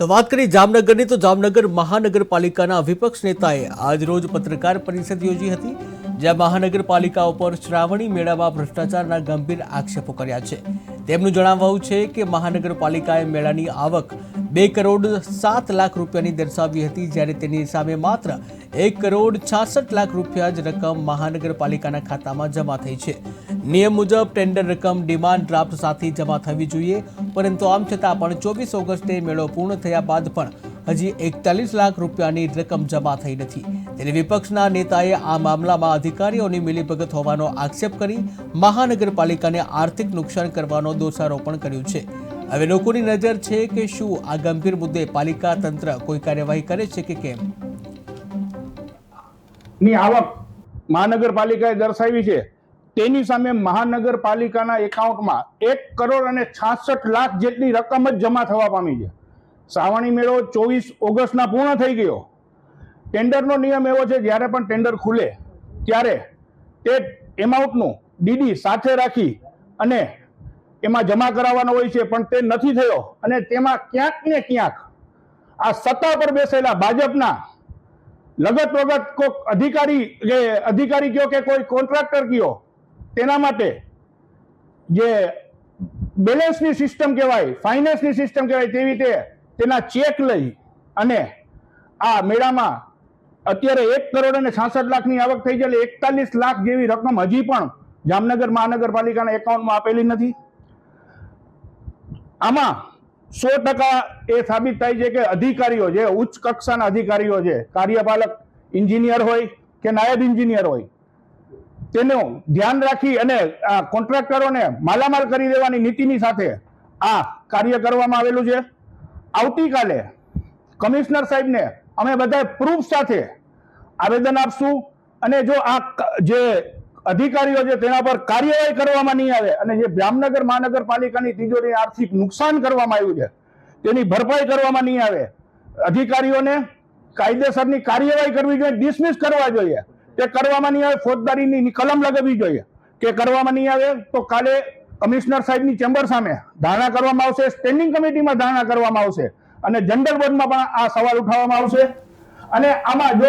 તો વાત કરી જામનગરની તો જામનગર મહાનગરપાલિકાના વિપક્ષ નેતાએ આજરોજ પત્રકાર પરિષદ યોજી હતી, જ્યાં મહાનગરપાલિકા ઉપર શ્રાવણી મેળામાં ભ્રષ્ટાચારના ગંભીર આક્ષેપો કર્યા છે। તેમનું જણાવવું છે કે મહાનગરપાલિકાએ મેળાની આવક 2 કરોડ 7 લાખ રૂપિયાની દર્શાવી હતી, જ્યારે તેની સામે માત્ર 1 કરોડ 66 લાખ રૂપિયા જ રકમ મહાનગરપાલિકાના ખાતામાં જમા થઈ છે। નિયમ મુજબ ટેન્ડર રકમ ડિમાન્ડ ડ્રાફ્ટ સાથે જમા થવી જોઈએ, પરંતુ આમ છતાં પણ 24 ઓગસ્ટે મેળો પૂર્ણ થયા બાદ પણ હજી 41 લાખ રૂપિયાની રકમ જમા થઈ નથી। ત્યારે વિપક્ષના નેતાએ આ મામલામાં અધિકારીઓની મિલીભગત હોવાનો આક્ષેપ કરી મહાનગરપાલિકાને આર્થિક નુકસાન કરવાનો દોષારોપણ કર્યું છે। હવે લોકોની નજર છે કે શું આ ગંભીર મુદ્દે પાલિકા તંત્ર કોઈ કાર્યવાહી કરે છે કે કેમ। ની આવક મહાનગરપાલિકાએ દર્શાવી છે, તેની સામે મહાનગરપાલિકાના એકાઉન્ટમાં 1 કરોડ અને 66 લાખ જેટલી રકમ જ જમા થવા પામી છે। શ્રાવણી મેળો 24 ઓગસ્ટના પૂર્ણ થઈ ગયો। ટેન્ડરનો નિયમ એવો છે, જ્યારે પણ ટેન્ડર ખુલે ત્યારે તે એમાઉન્ટનું ડીડી સાથે રાખી અને એમાં જમા કરાવવાનો હોય છે, પણ તે નથી થયો અને તેમાં ક્યાંક ને ક્યાંક આ સત્તા પર બેસેલા ભાજપના લગત વગત કોઈ અધિકારી કયો કે કોઈ કોન્ટ્રાક્ટર કયો, તેના માટે જે બેલેન્સની સિસ્ટમ કહેવાય, ફાઇનાન્સની સિસ્ટમ કહેવાય, તેવી રીતે તેના ચેક લઈ અને આ મેળામાં અત્યારે 1 કરોડ અને 66 લાખની આવક થઈ છે, એટલે 41 લાખ જેવી રકમ હજી પણ જામનગર મહાનગરપાલિકાના એકાઉન્ટમાં આપેલી નથી। આમાં 100% એ સાબિત થાય છે કે અધિકારીઓ, જે ઉચ્ચ કક્ષાના અધિકારીઓ છે, કાર્યપાલક એન્જિનિયર હોય કે નાયબ એન્જિનિયર હોય, તેનું ધ્યાન રાખી અને આ કોન્ટ્રાક્ટરોને માલામાલ કરી દેવાની નીતિની સાથે આ કાર્ય કરવામાં આવેલું છે। આવતીકાલે કમિશનર સાહેબને અમે બધા પ્રૂફ સાથે આવેદન આપશું અને જો આ જે અધિકારીઓ છે તેના પર કાર્યવાહી કરવામાં નહીં આવે અને જે જામનગર મહાનગરપાલિકાની તિજોરીને આર્થિક નુકસાન કરવામાં આવ્યું છે તેની ભરપાઈ કરવામાં નહીં આવે, અધિકારીઓને કાયદેસરની કાર્યવાહી કરવી જોઈએ, ડિસમિસ કરવા જોઈએ। તે કરવામાં નહીં આવે, ફોજદારીની કલમ લગાવવી જોઈએ। કે કરવામાં નહીં આવે તો કાલે કમિશનર સાહેબની ચેમ્બર સામે ધારણા કરવામાં આવશે, સ્ટેન્ડિંગ કમિટીમાં ધારણા કરવામાં આવશે અને જનરલ બોર્ડમાં પણ આ સવાલ ઉઠાવવામાં આવશે। અને આમાં જો